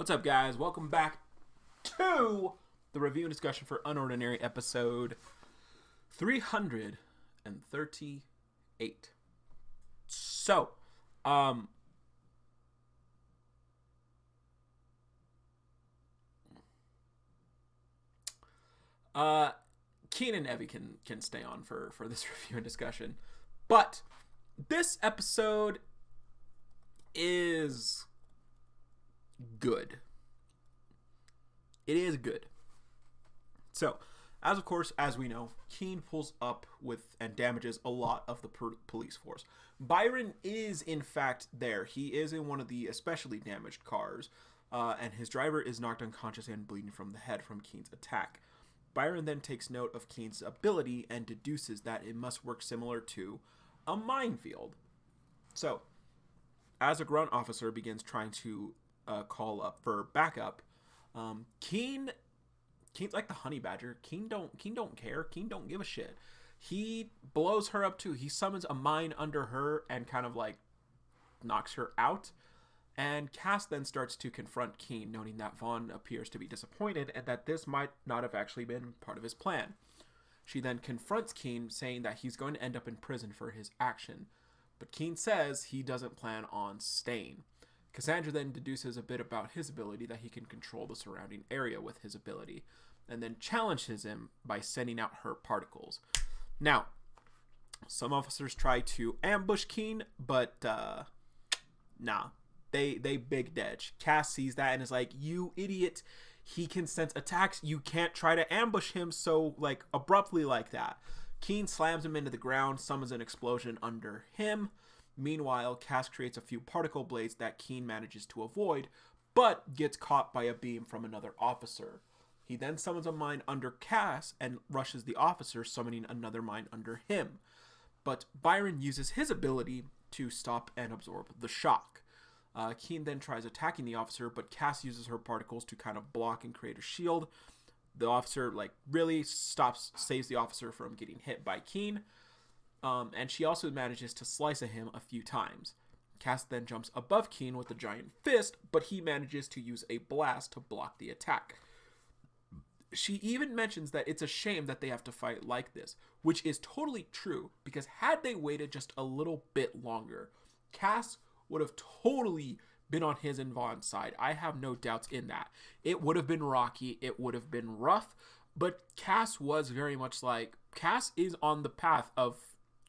What's up, guys? Welcome back to the review and discussion for UnOrdinary episode 338. So, Keen and Evie can stay on for this review and discussion, but this episode is good. It is good. So, as we know, Keen pulls up with and damages a lot of the police force. Byron is in fact there. He is in one of the especially damaged cars, and his driver is knocked unconscious and bleeding from the head from Keen's attack. Byron then takes note of Keen's ability and deduces that it must work similar to a minefield. So, as a grunt officer begins trying to call up for backup, Keen's like the honey badger. Keen don't care. Keen don't give a shit. He blows her up too. He summons a mine under her and kind of like knocks her out. And Cass then starts to confront Keen, noting that Vaughn appears to be disappointed and that this might not have actually been part of his plan. She then confronts Keen, saying that he's going to end up in prison for his action. But Keen says he doesn't plan on staying. Cassandra then deduces a bit about his ability, that he can control the surrounding area with his ability, and then challenges him by sending out her particles. Now, some officers try to ambush Keen, but nah. They big dedge. Cass sees that and is like, you idiot. He can sense attacks. You can't try to ambush him so like abruptly like that. Keen slams him into the ground, summons an explosion under him. Meanwhile, Cass creates a few particle blades that Keen manages to avoid, but gets caught by a beam from another officer. He then summons a mine under Cass and rushes the officer, summoning another mine under him. But Byron uses his ability to stop and absorb the shock. Keen then tries attacking the officer, but Cass uses her particles to kind of block and create a shield. The officer really saves the officer from getting hit by Keen. And she also manages to slice at him a few times. Cass then jumps above Keen with a giant fist, but he manages to use a blast to block the attack. She even mentions that it's a shame that they have to fight like this, which is totally true, because had they waited just a little bit longer, Cass would have totally been on his and Vaughn's side. I have no doubts in that. It would have been rocky, it would have been rough, but Cass was very much like, Cass is on the path of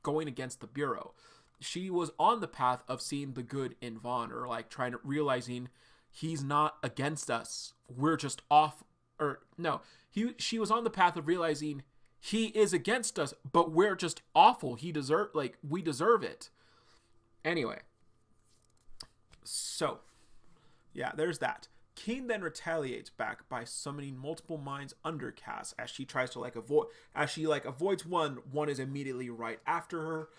going against the Bureau. She was on the path of seeing the good in Vaughn, or realizing he's not against us. We're just off, she was on the path of realizing he is against us, but we're just awful. We deserve it. Anyway. So, yeah, there's that. Keen then retaliates back by summoning multiple mines under Cass as she tries to avoids one is immediately right after her,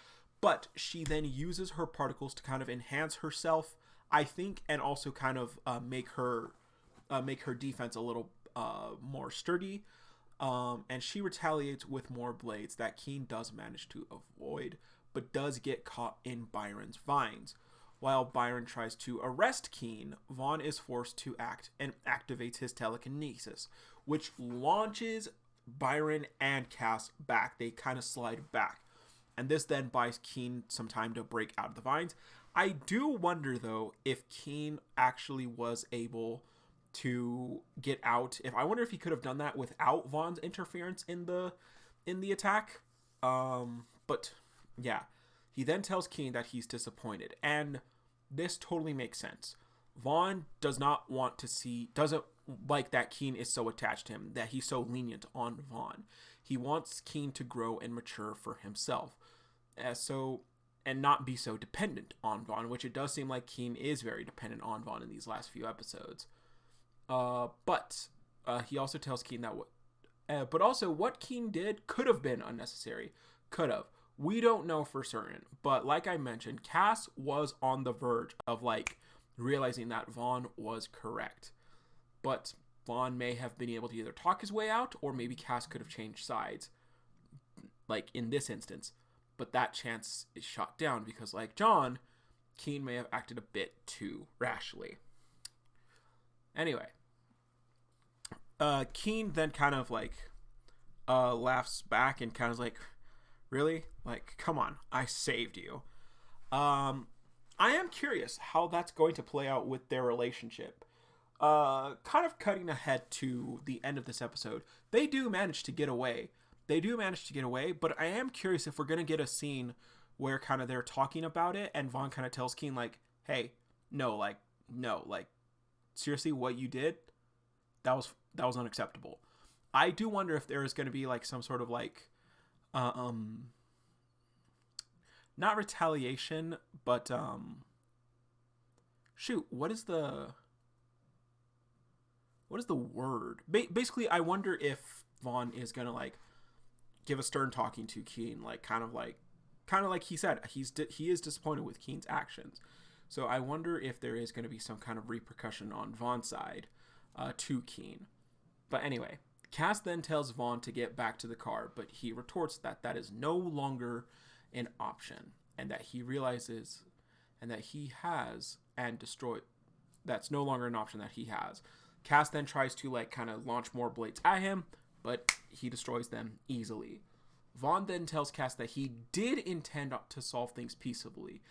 but she then uses her particles to kind of enhance herself, I think, and also kind of make her defense a little more sturdy, and she retaliates with more blades that Keen does manage to avoid, but does get caught in Byron's vines. While Byron tries to arrest Keen, Vaughn is forced to act and activates his telekinesis, which launches Byron and Cass back. They kind of slide back, and this then buys Keen some time to break out of the vines. I do wonder, though, if Keen actually was able to get out. I wonder if he could have done that without Vaughn's interference in the attack. But yeah. He then tells Keen that he's disappointed, and this totally makes sense. Vaughn doesn't like that Keen is so attached to him, that he's so lenient on Vaughn. He wants Keen to grow and mature for himself, and not be so dependent on Vaughn, which it does seem like Keen is very dependent on Vaughn in these last few episodes. But he also tells Keen that what Keen did could have been unnecessary. Could have. We don't know for certain, but like I mentioned, Cass was on the verge of realizing that Vaughn was correct. But Vaughn may have been able to either talk his way out, or maybe Cass could have changed sides, in this instance. But that chance is shot down because, like John, Keen may have acted a bit too rashly. Anyway, Keen then kind of like laughs back and kind of like, really? Like, come on, I saved you. I am curious how that's going to play out with their relationship. Kind of cutting ahead to the end of this episode, they do manage to get away. But I am curious if we're going to get a scene where kind of they're talking about it and Vaughn kind of tells Keen, like, hey, no, seriously, what you did, that was unacceptable. I do wonder if there is going to be like some sort of like, not retaliation, but shoot, what is the word? Basically, I wonder if Vaughn is gonna like give a stern talking to Keen, like kind of like he said, he is disappointed with Keen's actions. So I wonder if there is going to be some kind of repercussion on Vaughn's side to Keen. But anyway, Cass then tells Vaughn to get back to the car, but he retorts that that is no longer an option, and that he realizes and that he has and destroyed. That's no longer an option that he has. Cass then tries to like kind of launch more blades at him, but he destroys them easily. Vaughn then tells Cass that he did intend to solve things peaceably.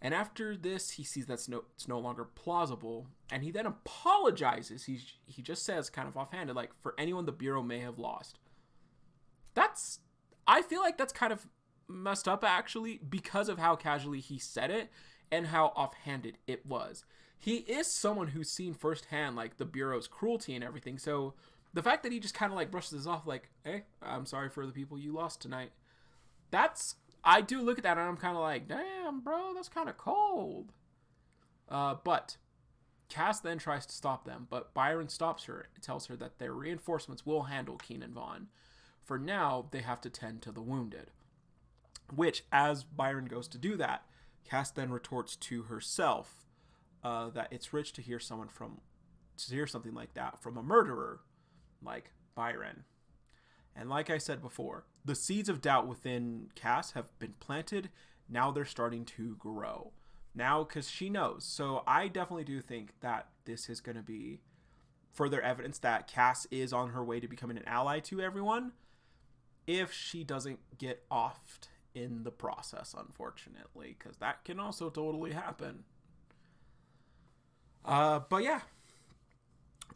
And after this, he sees it's no longer plausible, and he then apologizes. He just says, kind of offhanded, like, for anyone the Bureau may have lost. I feel like that's kind of messed up, actually, because of how casually he said it and how offhanded it was. He is someone who's seen firsthand, like, the Bureau's cruelty and everything, so the fact that he just kind of, like, brushes this off, like, hey, I'm sorry for the people you lost tonight, I do look at that and I'm kind of like, damn, bro, that's kind of cold. But Cass then tries to stop them, but Byron stops her and tells her that their reinforcements will handle Keen and Vaughn. For now, they have to tend to the wounded. Which, as Byron goes to do that, Cass then retorts to herself that it's rich to hear something like that from a murderer like Byron. And like I said before, the seeds of doubt within Cass have been planted. Now they're starting to grow. Now, because she knows. So I definitely do think that this is going to be further evidence that Cass is on her way to becoming an ally to everyone, if she doesn't get offed in the process, unfortunately, because that can also totally happen. But yeah,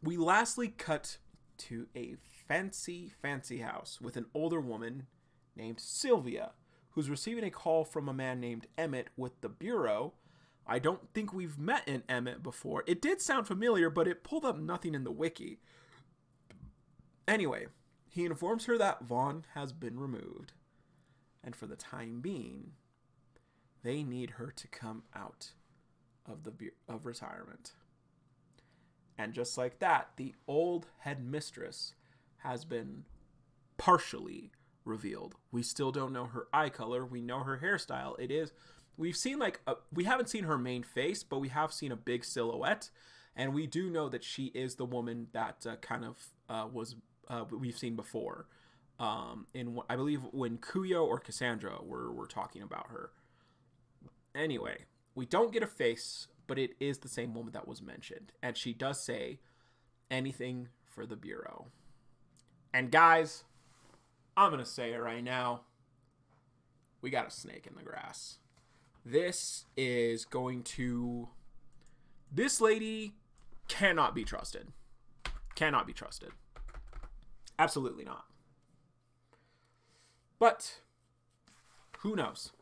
we lastly cut to a fancy house with an older woman named Sylvia, who's receiving a call from a man named Emmett with the Bureau. I don't think we've met an Emmett before. It did sound familiar, but it pulled up nothing in the wiki. Anyway, he informs her that Vaughn has been removed, and for the time being, they need her to come out of retirement. And just like that, the old headmistress has been partially revealed. We still don't know her eye color. We know her hairstyle. We've seen we haven't seen her main face, but we have seen a big silhouette, and we do know that she is the woman that we've seen before. I believe when Kuyo or Cassandra were talking about her. Anyway, we don't get a face, but it is the same woman that was mentioned, and she does say anything for the Bureau. And guys, I'm going to say it right now. We got a snake in the grass. This lady cannot be trusted. Cannot be trusted. Absolutely not. But who knows?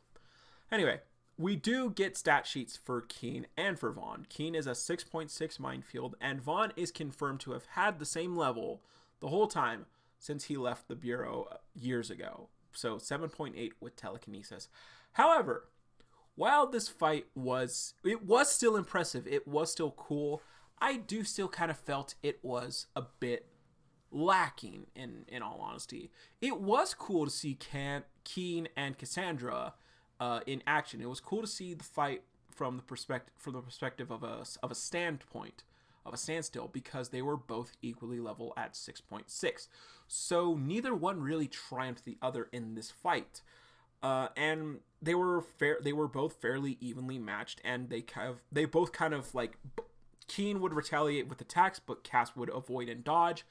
Anyway, we do get stat sheets for Keen and for Vaughn. Keen is a 6.6 minefield, and Vaughn is confirmed to have had the same level the whole time since he left the Bureau years ago. So 7.8 with telekinesis. However, while this fight was still impressive, it was still cool, I do still kind of felt it was a bit lacking, in all honesty. It was cool to see Keen and Cassandra in action. It was cool to see the fight from the perspective of a standstill, because they were both equally level at 6.6. So neither one really triumphed the other in this fight. And they were both fairly evenly matched, and they both kind of like Keen would retaliate with attacks, but Cass would avoid and dodge.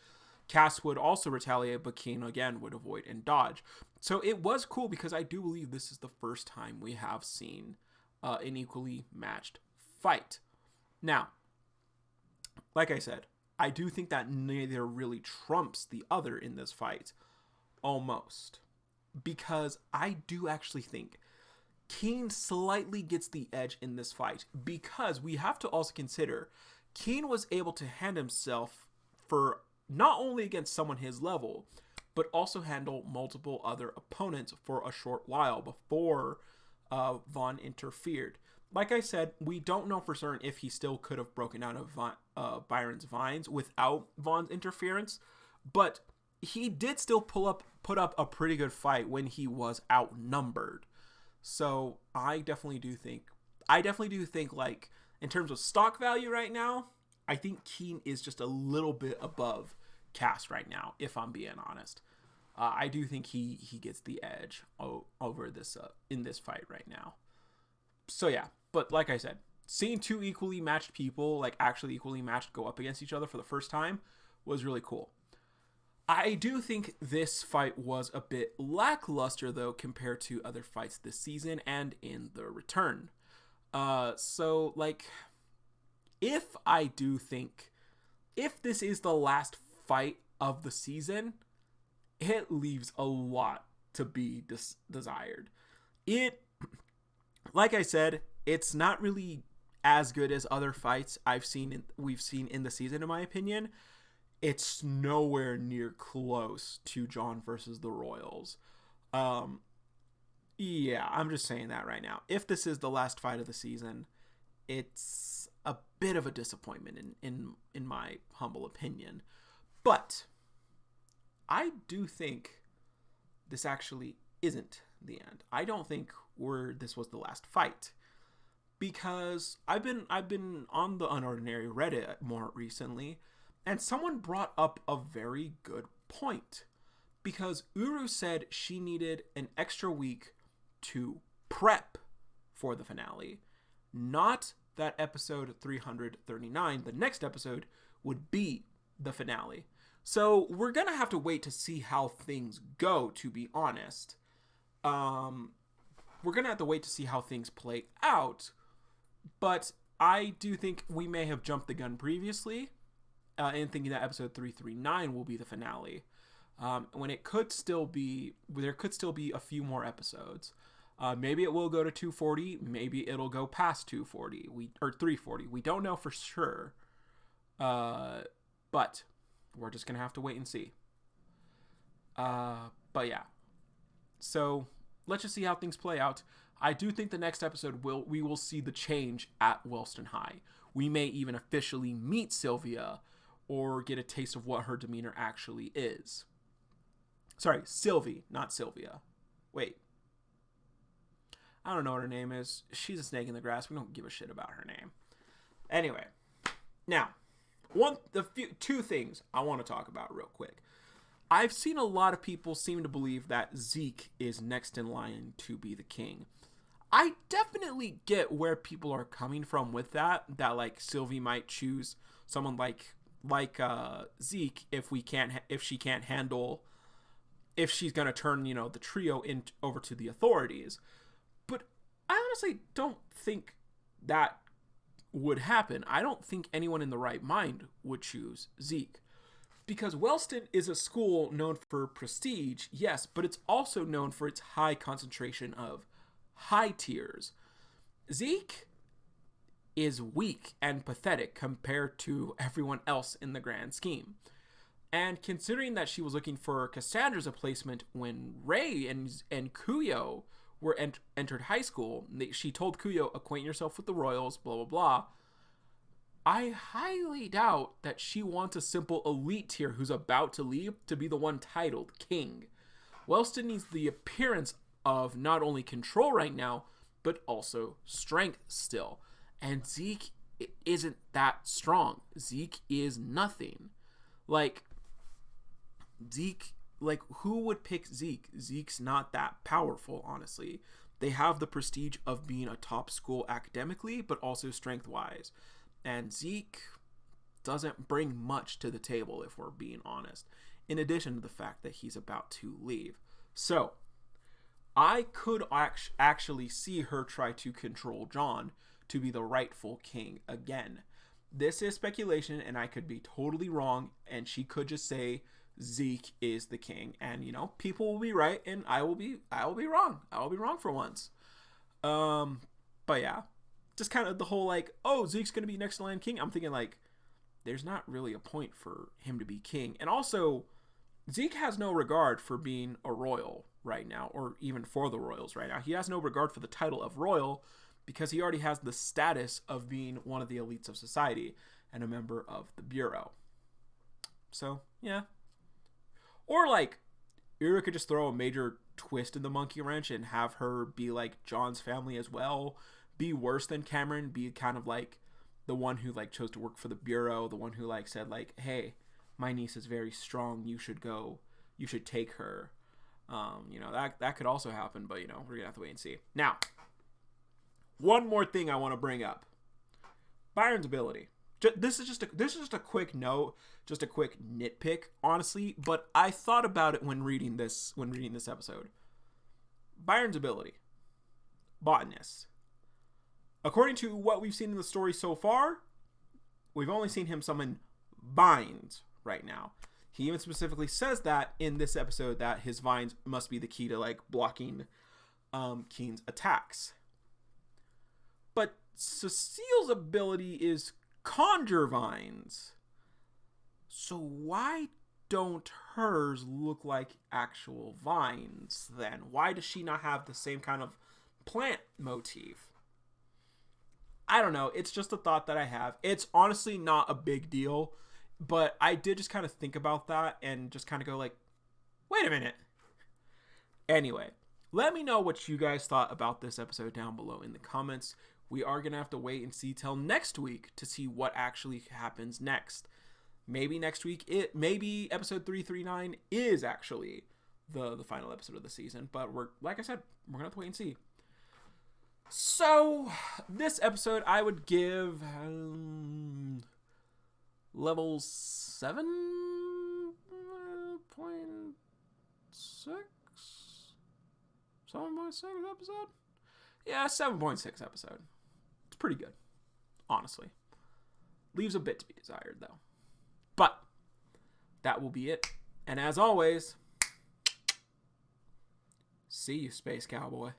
Cass would also retaliate, but Keen again would avoid and dodge. So it was cool because I do believe this is the first time we have seen an equally matched fight. Now, like I said, I do think that neither really trumps the other in this fight. Almost. Because I do actually think Keen slightly gets the edge in this fight. Because we have to also consider Keen was able to hand himself for not only against someone his level, but also handle multiple other opponents for a short while before Vaughn interfered. Like I said, we don't know for certain if he still could have broken out of Byron's vines without Vaughn's interference, but he did still put up a pretty good fight when he was outnumbered. So I definitely do think, like, in terms of stock value right now, I think Keen is just a little bit above Cass right now, if I'm being honest. I do think he gets the edge over this in this fight right now. So yeah, but like I said, seeing two equally matched people, like actually equally matched, go up against each other for the first time was really cool. I do think this fight was a bit lackluster, though, compared to other fights this season and in the return. So, like, if this is the last fight of the season, it leaves a lot to be desired. Like I said, it's not really as good as other fights we've seen in the season, in my opinion. It's nowhere near close to John versus the Royals. Yeah, I'm just saying that right now. If this is the last fight of the season, it's a bit of a disappointment in my humble opinion. But I do think this actually isn't the end. I don't think this was the last fight, because I've been on the UnOrdinary Reddit more recently, and someone brought up a very good point, because Uru said she needed an extra week to prep for the finale. Not that episode 339, the next episode, would be the finale. So we're going to have to wait to see how things go, to be honest. We're going to have to wait to see how things play out. But I do think we may have jumped the gun previously in thinking that episode 339 will be the finale. When it could still be, there could still be a few more episodes. Maybe it will go to 240. Maybe it'll go past 240 or 340. We don't know for sure. But we're just going to have to wait and see. But yeah. So let's just see how things play out. I do think the next episode we will see the change at Wellston High. We may even officially meet Sylvia or get a taste of what her demeanor actually is. Sorry, Sylvie, not Sylvia. Wait. I don't know what her name is. She's a snake in the grass. We don't give a shit about her name. Anyway, now, two things I want to talk about real quick. I've seen a lot of people seem to believe that Zeke is next in line to be the king. I definitely get where people are coming from with that like Sylvie might choose someone like Zeke if she's gonna turn, the trio over to the authorities. But I honestly don't think that would happen. I don't think anyone in the right mind would choose Zeke. Because Wellston is a school known for prestige, yes, but it's also known for its high concentration of high tiers. Zeke is weak and pathetic compared to everyone else in the grand scheme. And considering that she was looking for Cassandra's replacement when Ray and Kuyo were entered high school, she told Kuyo, acquaint yourself with the Royals, blah, blah, blah. I highly doubt that she wants a simple elite tier who's about to leave to be the one titled king. Wellston needs the appearance of not only control right now, but also strength still. And Zeke isn't that strong. Zeke is nothing. Who would pick Zeke? Zeke's not that powerful, honestly. They have the prestige of being a top school academically, but also strength-wise. And Zeke doesn't bring much to the table, if we're being honest, in addition to the fact that he's about to leave. So, I could actually see her try to control Jon to be the rightful king again. This is speculation, and I could be totally wrong, and she could just say Zeke is the king, and people will be right, and I will be wrong. I will be wrong for once. But yeah, just kind of the whole like, oh, Zeke's gonna be next to Land King. I'm thinking like, there's not really a point for him to be king, and also Zeke has no regard for being a royal right now, or even for the royals right now. He has no regard for the title of royal because he already has the status of being one of the elites of society and a member of the bureau. So yeah. Or like, Ira could just throw a major twist in the monkey wrench and have her be like Jon's family as well, be worse than Cameron, be kind of like the one who like chose to work for the bureau, the one who like said like, hey, my niece is very strong, you should take her. That could also happen, but we're gonna have to wait and see. Now, one more thing I want to bring up: Byron's ability. This is just a quick note, just a quick nitpick, honestly. But I thought about it when reading this episode. Byron's ability, botanist. According to what we've seen in the story so far, we've only seen him summon vines right now. He even specifically says that in this episode that his vines must be the key to like blocking Keen's attacks. But Cecile's ability is conjure vines. So why don't hers look like actual vines then? Why does she not have the same kind of plant motif? I don't know. It's just a thought that I have. It's honestly not a big deal, but I did just kind of think about that and just kind of go like, wait a minute. Anyway, let me know what you guys thought about this episode down below in the comments. We are going to have to wait and see till next week to see what actually happens next. Maybe next week, maybe episode 339 is actually the final episode of the season. But like I said, we're going to have to wait and see. So, this episode I would give level 7.6? 7.6 episode? Yeah, 7.6 episode. It's pretty good, honestly. Leaves a bit to be desired, though. But that will be it. And as always, see you, Space Cowboy.